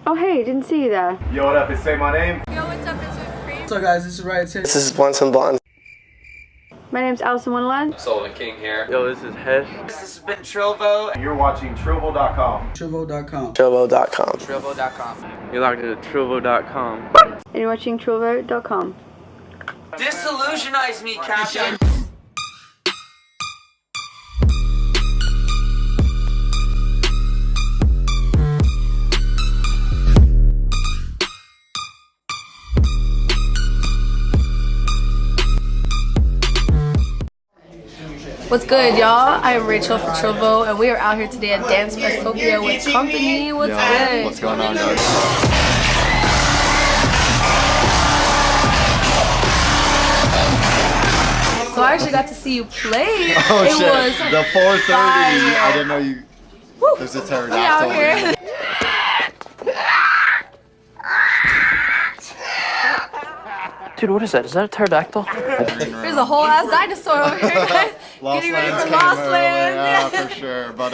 Oh hey, didn't see you there. Yo, what up? It's Say My Name. Yo, what's up? It's Cream. What's up, guys? This is Riot. This is Blunts and Blondes. My name's Allison Wonderland. Sullivan King here. Yo, this is Hesh. This has been TRILLVO. And you're watching TRILLVO.com. TRILLVO.com. TRILLVO.com. TRILLVO.com. You're logged into TRILLVO.com. And you're watching TRILLVO.com. Disillusionize me, Captain. What's good, y'all? I am Rachel for TRILLVO, and we are out here today at Dancefestopia with Kompany. What's good? What's going on, guys? So I actually got to see you play. Oh it shit! was The 4:30. fire. I didn't know you. Woo. There's a We pterodactyl. out here. Dude, what is that? Is that a pterodactyl? There's a whole ass dinosaur over here. Lost Getting ready Lands for came Lost early, Lands. yeah, for sure. But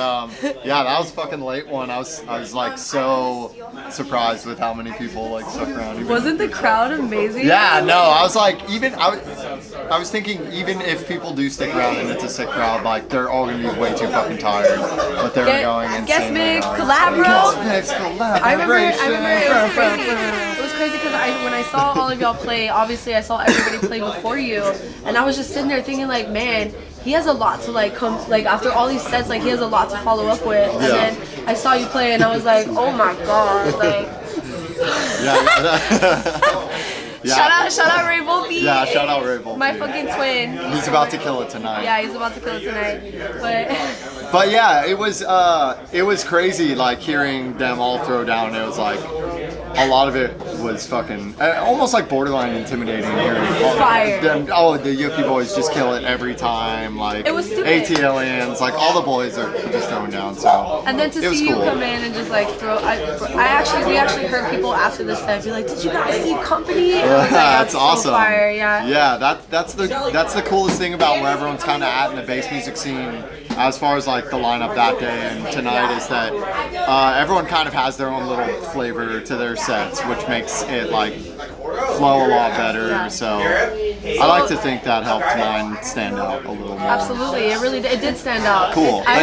yeah, that was a fucking late one. I was like so surprised with how many people like stuck around. Even Wasn't the crowd amazing? Yeah, no, I was like, I was thinking even if people do stick around and it's a sick crowd, like they're all gonna be way too fucking tired. But they were going insane. Guest mix, collabro. Guest mix, collaboration. I remember it was crazy. It was crazy because when I saw all of y'all play, obviously I saw everybody play before you, and I was just sitting there thinking like, man, he has a lot to like come, like after all these sets, like he has a lot to follow up with. And then I saw you play and I was like, oh my god, like. Yeah. Shout out Ray Volpe. Yeah, shout out Ray Volpe. My fucking twin. He's about to kill it tonight. Yeah, he's about to kill it tonight. But yeah, it was crazy like hearing them all throw down. It was like a lot of it was fucking almost like borderline intimidating hearing Fire. them, the Yuki boys just kill it every time. Like it was stupid. ATLians, like all the boys are just throwing down. So and then to see you come in and just like throw, we actually heard people after this set be like, did you guys see Kompany? Like, that's awesome. So fire, yeah. Yeah, that's the coolest thing about where everyone's kind of at in the bass music scene, as far as like the lineup that day and tonight, is that everyone kind of has their own little flavor to their sets, which makes it like flow a lot better. Yeah. So I like to think that helped mine stand out a little more. Absolutely, it did stand out. Cool. I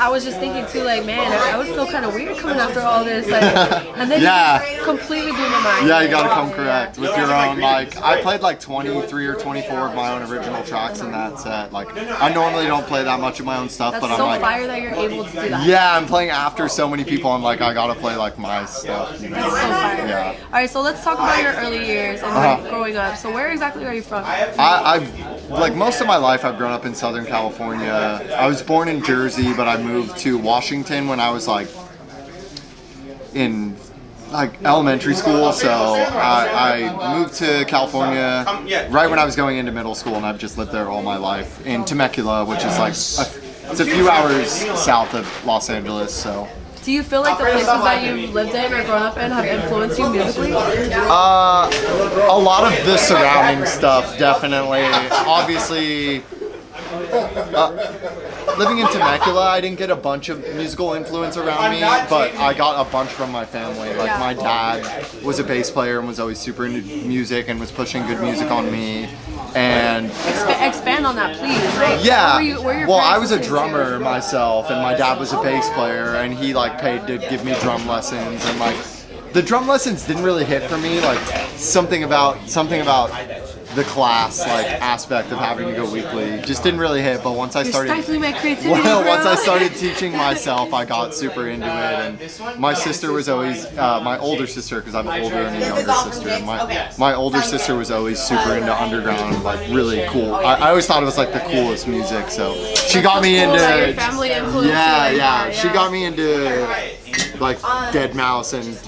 was just thinking too, like, man, I would feel kind of weird coming after all this, like, and then Yeah. it just completely blew my mind. Yeah, you gotta come correct with your own, like, I played like 23 or 24 of my own original tracks in that set. Like, I normally don't play that much of my own stuff, That's but so I'm like, fire that you're able to do that. yeah, I'm playing after so many people, I'm like, I gotta play like my stuff. You know? That's so fire. Yeah. Alright, so let's talk about your early years and like, growing up. So where exactly are you from? I've, like most of my life, I've grown up in Southern California. I was born in Jersey, but I moved to Washington when I was like in like elementary school. So I moved to California right when I was going into middle school, and I've just lived there all my life in Temecula, which is like it's a few hours south of Los Angeles. So. Do you feel like the places that you've lived in or grown up in have influenced you musically? A lot of the surrounding stuff, definitely. Obviously, living in Temecula, I didn't get a bunch of musical influence around me, but I got a bunch from my family. Like my dad was a bass player and was always super into music and was pushing good music on me. And expand on that, please. Like, yeah. Well, I was a drummer myself, and my dad was a bass player, and he like paid to give me drum lessons, and like the drum lessons didn't really hit for me. Like something about the class like aspect of having to go weekly just didn't really hit. But once I started, stifling my creativity, once I started teaching myself, I got super into it. And my sister was always my older sister, because I'm older and a younger sister. And my older sister was always super into underground, like really cool. I always thought it was like the coolest music. So she got me into your family influence. Yeah. She got me into like Dead Mouse and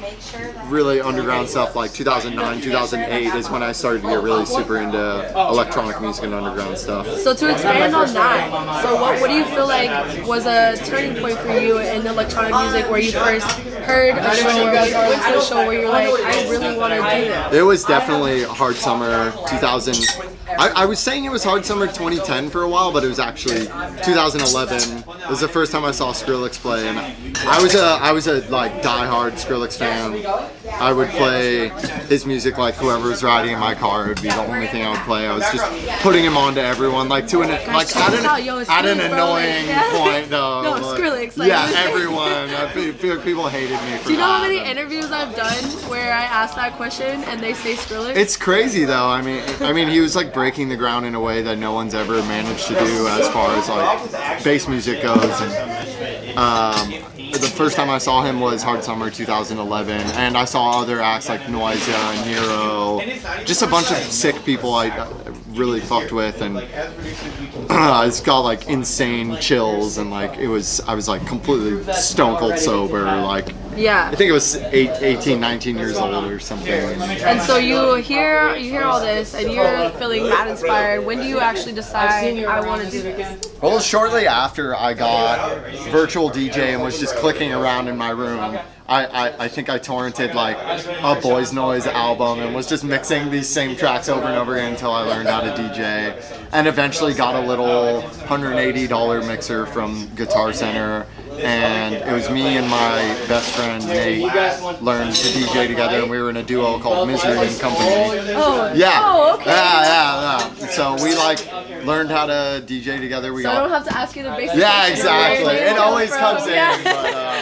really underground stuff. Like 2009, 2008 is when I started to get really super into electronic music and underground stuff. So to expand on that, so what do you feel like was a turning point for you in electronic music, where you first heard a show or went to a show where you're like, I really want to do this? It was definitely Hard Summer 2000. I was saying it was Hard Summer 2010 for a while, but it was actually 2011. It was the first time I saw Skrillex play, and I was a like diehard Skrillex fan. I would play his music like whoever was riding in my car. It would be the only thing I would play. I was just putting him on to everyone, like to an like at an annoying point. No, Skrillex. Like, yeah, everyone. I feel like people hated me for do you know how that. many interviews I've done where I ask that question and they say Skrillex? It's crazy though. I mean, he was like breaking the ground in a way that no one's ever managed to do as far as like bass music goes. And the first time I saw him was Hard Summer 2011, and I saw other acts like Noisia and Nero, just a bunch of sick people I really fucked with, and it's got like insane chills, and like I was like completely stone cold sober, like yeah. I think it was 18, 19 years old or something. And so you hear all this, and you're feeling mad inspired. When do you actually decide I want to do this? Well, shortly after I got virtual DJ and was just clicking around in my room, I think I torrented like a Boys Noise album and was just mixing these same tracks over and over again until I learned how to DJ, and eventually got a little $180 mixer from Guitar Center. And it was me and my best friend Nate learned to DJ together, and we were in a duo called Misery and Kompany. Oh, yeah. Oh, okay. Yeah. So we like learned how to DJ together. So I don't have to ask you the basic Yeah, questions. exactly. It always comes in. Yeah.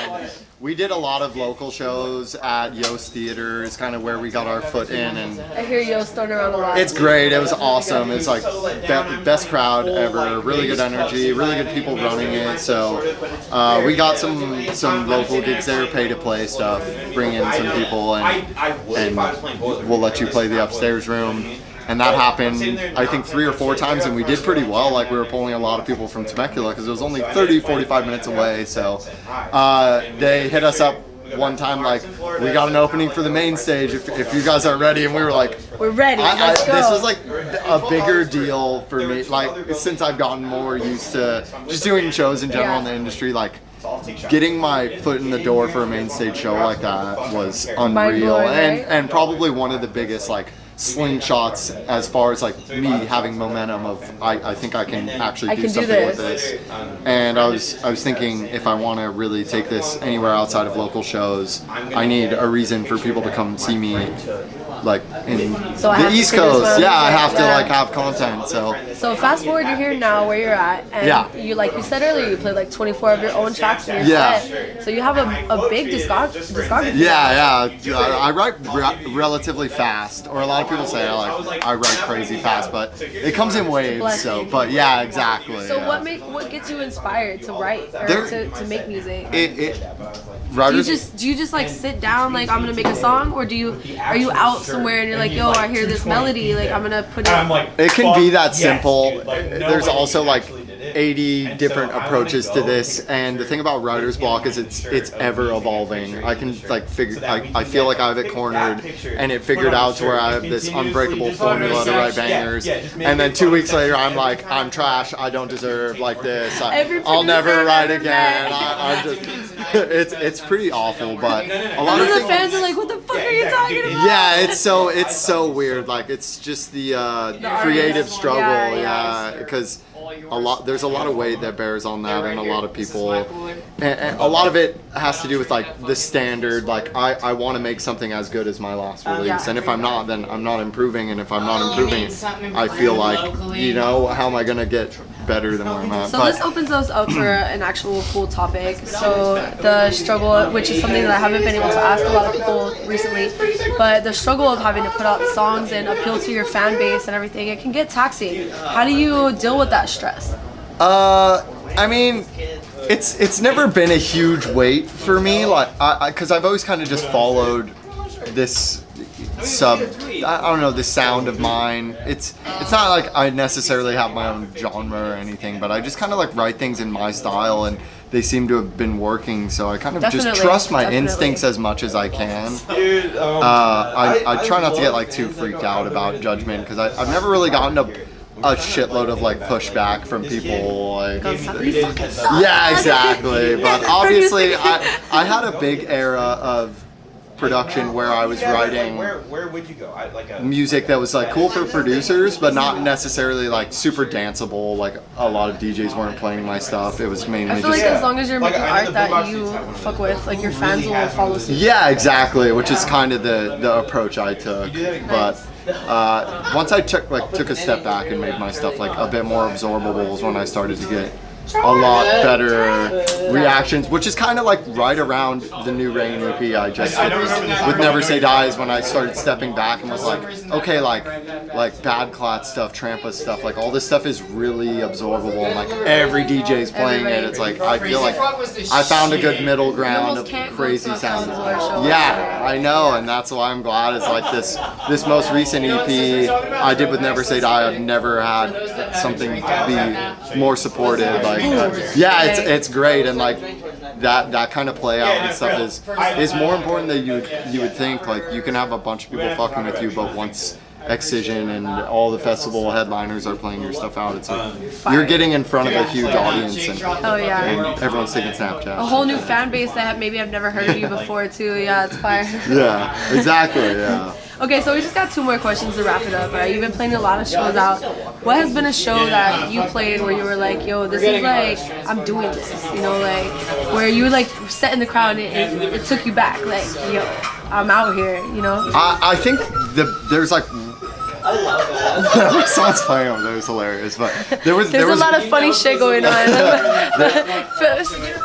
But we did a lot of local shows at Yost Theater. It's kind of where we got our foot in, and I hear Yost thrown around a lot. it's great. It was awesome. It's like best crowd ever. Really good energy. Really good people running it. So we got some local gigs there, pay to play stuff. Bring in some people, and we'll let you play the upstairs room. And that happened, I think, 3 or 4 times, and we did pretty well. Like, we were pulling a lot of people from Temecula because it was only 30, 45 minutes away. So they hit us up one time, like, we got an opening for the main stage if you guys are ready. And we were like, we're ready, let's go. This was like a bigger deal for me, like, since I've gotten more used to just doing shows in general in the industry, like, getting my foot in the door for a main stage show like that was unreal, and probably one of the biggest, like, slingshots as far as like me having momentum of I think I can actually do something with this. And I was thinking, if I want to really take this anywhere outside of local shows, I need a reason for people to come see me, like in the East Coast. Yeah, I have to like have content. So fast forward, you're here now where you're at, and you, like you said earlier, you played like 24 of your own tracks in your set. So you have a big discography. Yeah. I write relatively fast, or a lot of people say I write crazy fast, but it comes in waves. So, but yeah, exactly. So what gets you inspired to write or to make music? Do you just like sit down like I'm gonna make a song, or are you out somewhere and you're like, yo, I hear this melody, like I'm gonna put it. It can be that simple. There's also like 80 different approaches to this, and the thing about writer's block is it's ever evolving. I can like I feel like I have it cornered and it figured out to where I have this unbreakable formula to write bangers, and then 2 weeks later I'm like, I'm trash, I don't deserve like this, I'll never write again. I'm just it's pretty awful, but a lot of the fans are like, what the fuck are you talking about? Yeah, it's so weird. Like, it's just the creative struggle, because there's a lot of weight that bears on that, and a lot of people, and a lot of it has to do with like the standard. Like, I want to make something as good as my last release, and if I'm not, then I'm not improving, and if I'm not improving, I feel like, how am I gonna get better than where I'm at? So this opens us up for an actual cool topic. So the struggle, which is something that I haven't been able to ask a lot of people recently, but the struggle of having to put out songs and appeal to your fan base and everything, it can get taxing. How do you deal with that stress? I mean, it's never been a huge weight for me, like, because I've always kind of just followed this this sound of mine. It's not like I necessarily have my own genre or anything, but I just kind of like write things in my style, and they seem to have been working, so I kind of just trust my instincts as much as I can. I try not to get like too freaked out about judgment, because I've never really gotten a shitload of like pushback from people, like, yeah, exactly. But obviously I had a big era of production where I was writing Where would you go? music that was like cool for producers, but not necessarily like super danceable. Like a lot of DJs weren't playing my stuff. It was mainly I feel just like as long as you're making art that you fuck with, like your fans will follow suit. yeah, exactly, which is kind of the approach I took. But once I took a step back and made my stuff like a bit more absorbable was when I started to get a lot better reactions, which is kind of like right around the new Rain EP I just did with Never Say Die is when I started stepping back and was like, okay, like Bad Clot stuff, Trampa stuff, like all this stuff is really absorbable and like every DJ's playing it. It's like I feel like I found a good middle ground of crazy sounds. Yeah, I know, and that's why I'm glad it's like this most recent EP I did with Never Say Die. I've never had something be more supportive. Like, yeah, it's great, and like that kind of play out and stuff is more important than you would think. Like you can have a bunch of people fucking with you, but once Excision and all the festival headliners are playing your stuff out, it's like you're getting in front of a huge audience, and and everyone's taking Snapchat. A whole new fan base that maybe I've never heard of you before too. Yeah, it's fire. Yeah, exactly. Yeah. Okay, so we just got 2 more questions to wrap it up, right? You've been playing a lot of shows out. What has been a show that you played where you were like, yo, this is like, I'm doing this, you know, like, where you were like set in the crowd and it took you back, like, yo, I'm out here, you know? I think there's like, someone's playing over there, it's hilarious, but there was a lot of funny shit going on.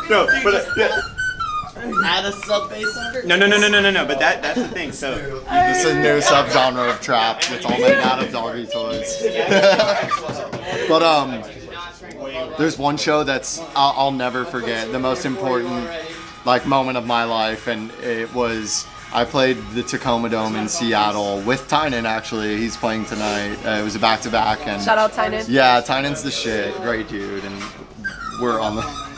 No, but Add a sub bass under? No. But that's the thing. So this is a new subgenre of trap. It's all made out of doggy toys. But there's one show that's I'll never forget. The most important like moment of my life, and it was I played the Tacoma Dome in Seattle with Tynan. Actually, he's playing tonight. It was a back-to-back, and shout out Tynan. Yeah, Tynan's the shit. Great dude, and we're on the.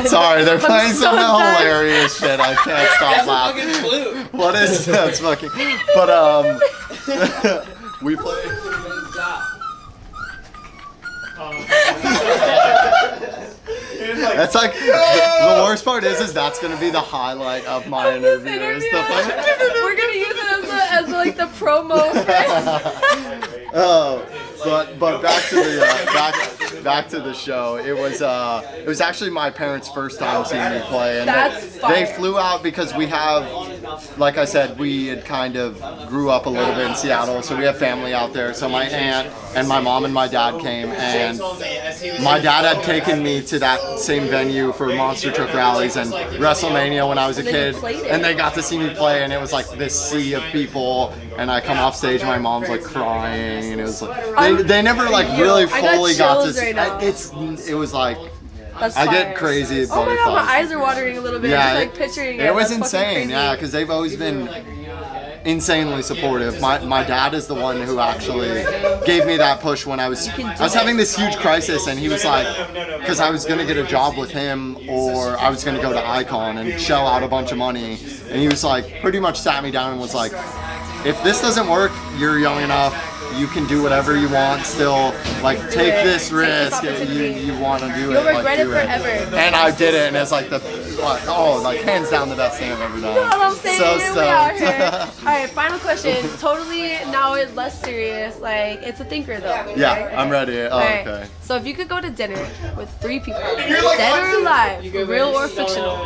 Sorry, they're playing some hilarious shit. I can't stop laughing. What is that? It's fucking. But we play. That's like the worst part is that's gonna be the highlight of my interview. We're gonna use it as like the promo. Oh, but back to the show. It was actually my parents' first time seeing me play, and they flew out because we have, like I said, we had kind of grew up a little bit in Seattle, so we have family out there. So my aunt and my mom and my dad came, and my dad had taken me to that same venue for monster truck rallies and WrestleMania when I was a kid, and they got to see me play, and it was like this sea of people, and I come off stage and my mom's like crying, and it was like they never like really fully got to see it was like I get crazy. Oh my god, my eyes are watering a little bit. Yeah, just like picturing it. It was insane, yeah, because they've always been insanely supportive. My dad is the one who actually gave me that push when I was having this huge crisis, and he was like, because I was gonna get a job with him or I was gonna go to Icon and shell out a bunch of money, and he was like, pretty much sat me down and was like, if this doesn't work, you're young enough, you can do whatever you want still, like take this risk, you want to do it. You'll regret it do forever. And I did it, and it's like like hands down the best thing I've ever done. You know what I'm saying? So We stoked. out here. Alright, final question. Totally now it's less serious. Like it's a thinker though. Yeah, right? I'm ready. Oh, Alright. okay. So if you could go to dinner with 3 people, dead or alive, real or fictional,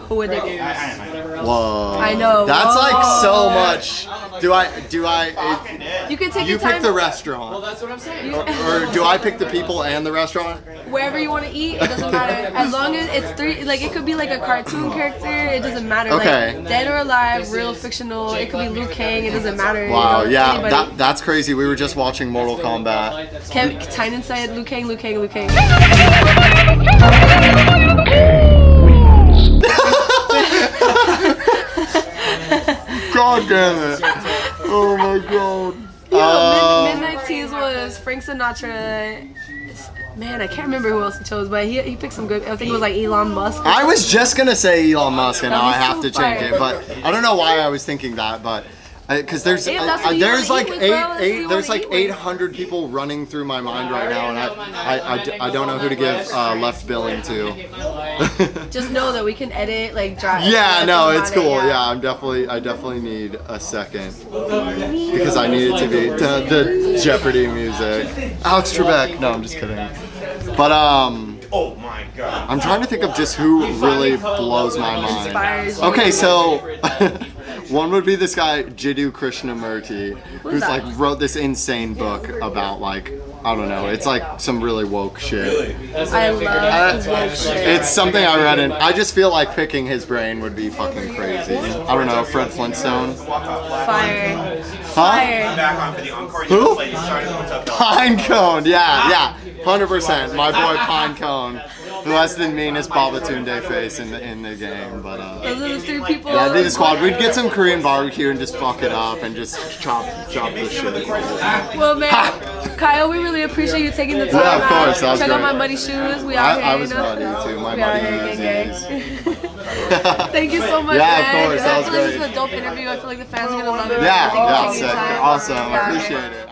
who would they be? Whoa. I know. That's like so Whoa. much. Do I? You can take You your time. pick the restaurant. Well, that's what I'm saying. Or do I pick the people and the restaurant? Wherever you want to eat, it doesn't matter. As long as it's 3, like it could be like a cartoon character, it doesn't matter. Okay. Like, dead or alive, real, fictional, it could be Liu Kang, it doesn't matter. Wow, you know, yeah, anybody. that's crazy. We were just watching Mortal Kombat. Tynan said Liu Kang, Liu Kang, Liu Kang. God damn it. Oh my god. Midnight Teas was Frank Sinatra. Man, I can't remember who else he chose, but he picked some good. I think it was like Elon Musk. I was just gonna say Elon Musk, and now I have so to change fire. it, but I don't know why I was thinking that, but Because there's If that's what you there's wanna like eat with, bro, that's what you there's wanna like eat with. 800 people running through my mind right now, and I don't know who to give left billing to. Just know that we can edit, like, drive. Yeah, no, it's on it, cool. Yeah, I definitely need a second because I need it to be the Jeopardy music. Alex Trebek. No, I'm just kidding. But Oh my god. I'm trying to think of just who really blows my mind. Inspires you. Okay, so one would be this guy Jiddu Krishnamurti, who's that? like wrote this insane book about like I don't know. It's like some really woke shit. I love woke shit. It's something I read, and I just feel like picking his brain would be fucking crazy. I don't know, Fred Flintstone. Fire. Huh? Fire. Back on for the encore. Who? You started what's up, dog? Pinecone, yeah, 100%. My boy Pinecone, who has the meanest Babatunde face in the game, but Those are the 3 people. yeah, the squad. We'd get some Korean barbecue and just fuck it up and just chop the shit. Well, man, Kyle, we really appreciate you taking the time Yeah, of course, that out. was Check out great. my muddy shoes. We out here, I was you know? muddy too. My We out muddy here, gang, Yeezys. Thank you so much, Yeah, of man. course, that I was feel like great. this is a dope interview. I feel like the fans are gonna love it. Yeah, Thank you for taking sick, your time. awesome. I Yeah. appreciate it.